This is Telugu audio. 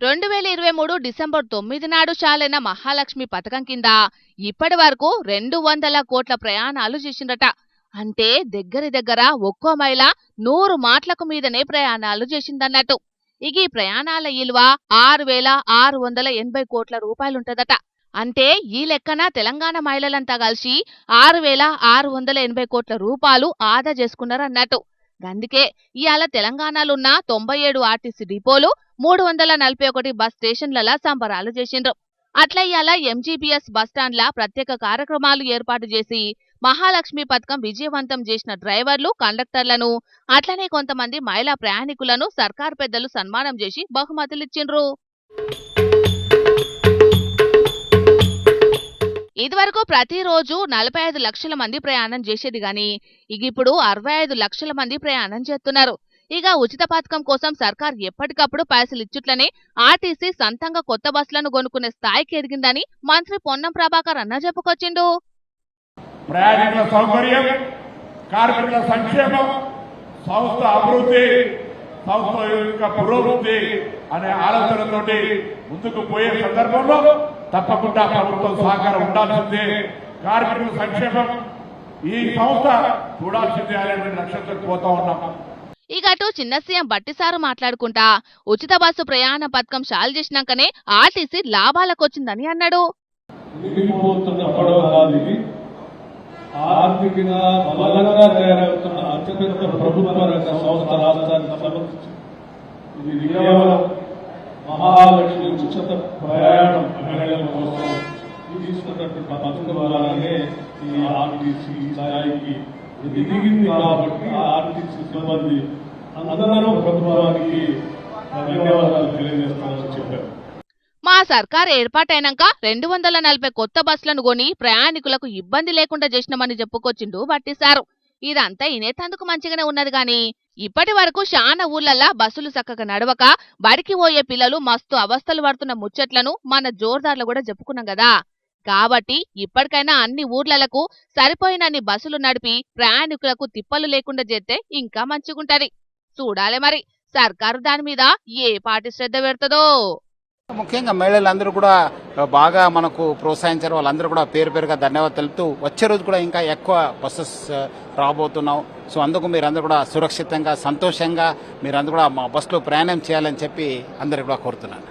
2023 డిసెంబర్ 9 నాడు చాలైన మహాలక్ష్మి పథకం కింద ఇప్పటి వరకు 200 కోట్ల ప్రయాణాలు చేసిందట. అంటే దగ్గర ఒక్కో మహిళ 100 మాటలకు మీదనే ప్రయాణాలు చేసిందన్నట్టు. ఇక ఈ ప్రయాణాల విలువ 6,680 కోట్ల రూపాయలుంటదట. అంటే ఈ లెక్కన తెలంగాణ మహిళలంతా కలిసి 6,680 కోట్ల రూపాయలు ఆదా చేసుకున్నారన్నట్టు. అందుకే ఇవాళ తెలంగాణలోన్న 97 ఆర్టీసీ డిపోలు, 341 బస్ స్టేషన్ల సంబరాలు చేసిండ్రు. అట్లా ఇవాళ ఎంజీబీఎస్ బస్టాండ్ల ప్రత్యేక కార్యక్రమాలు ఏర్పాటు చేసి మహాలక్ష్మి పథకం విజయవంతం చేసిన డ్రైవర్లు, కండక్టర్లను, అట్లనే కొంతమంది మహిళా ప్రయాణికులను సర్కార్ పెద్దలు సన్మానం చేసి బహుమతులిచ్చిండ్రు. ఇదివరకు ప్రతిరోజు 45 లక్షల మంది ప్రయాణం చేసేది గాని ఇప్పుడు 65 లక్షల మంది ప్రయాణం చేస్తున్నారు. ఇక ఉచిత పథకం కోసం సర్కార్ ఎప్పటికప్పుడు పైసలు ఇచ్చుట్లనే ఆర్టీసీ సొంతంగా కొత్త బస్సులను కొనుక్కునే స్థాయికి ఎదిగిందని మంత్రి పొన్నం ప్రభాకర్ అన్న చెప్పుకొచ్చిండు. ప్రయాణికుల సౌకర్యం, కార్మికుల సంక్షేమం, సంస్థ అభివృద్ధి, సంస్థ యొక్క పురోగతి అనే ఆలోచనతోటి ముందుకు పోయే సందర్భంలో తప్పకుండా ప్రభుత్వం సహకారం ఉండాల్సిందే. కార్మికుల సంక్షేమం ఈ సంస్థ చూడాల్సిందే అనే లక్ష్యంతో పోతా ఉన్నాం. ఇక అటు చిన్న సీఎం బట్టిసారు మాట్లాడుకుంటా ఉచిత బస్సు ప్రయాణ పథకం చాలు చేసినాకనే ఆర్టీసీ లాభాలకొచ్చిందని అన్నాడు. ఆర్థికంగా బలంగా తయారవుతున్న అత్యంత ప్రభుత్వ రంగ సంస్థ రాష్ట్రానికి సంబంధించి ఇది కేవలం మహాలక్ష్మి ఉచిత ప్రయాణం మహిళల కోసం తీసుకున్నటువంటి పథకం ద్వారానే ఈ ఆర్టీసీ స్థాయికి ఎదిగింది. కాబట్టి ఆర్టీసీ సిబ్బంది అందరూ ప్రభుత్వానికి ధన్యవాదాలు తెలియజేస్తామని చెప్పారు. మా సర్కార్ ఏర్పాటైనాక 240 కొత్త బస్సులను కొని ప్రయాణికులకు ఇబ్బంది లేకుండా చేసినామని చెప్పుకొచ్చిండు బట్టిసారు. ఇదంతా ఇనేతందుకు మంచిగానే ఉన్నది గాని ఇప్పటి వరకు చాలా ఊర్లల్లా బస్సులు చక్కగా నడవక బడికి పోయే పిల్లలు మస్తు అవస్థలు పడుతున్న ముచ్చట్లను మన జోర్దార్లు కూడా చెప్పుకున్నాం కదా. కాబట్టి ఇప్పటికైనా అన్ని ఊర్లలకు సరిపోయినన్ని బస్సులు నడిపి ప్రయాణికులకు తిప్పలు లేకుండా చేస్తే ఇంకా మంచిగుంటది. చూడాలి మరి సర్కారు దాని మీద ఏ పాటి శ్రద్ధ పెడుతుందో. ముఖ్యంగా మహిళలందరూ కూడా బాగా మనకు ప్రోత్సహించారు. వాళ్ళందరూ కూడా పేరుగా ధన్యవాదాలు తెలుపుతూ వచ్చే రోజు కూడా ఇంకా ఎక్కువ బస్సెస్ రాబోతున్నాం. సో అందుకు మీరందరూ కూడా సురక్షితంగా, సంతోషంగా మీరందరూ కూడా మా బస్సులో ప్రయాణం చేయాలని చెప్పి అందరికీ కూడా కోరుతున్నాను.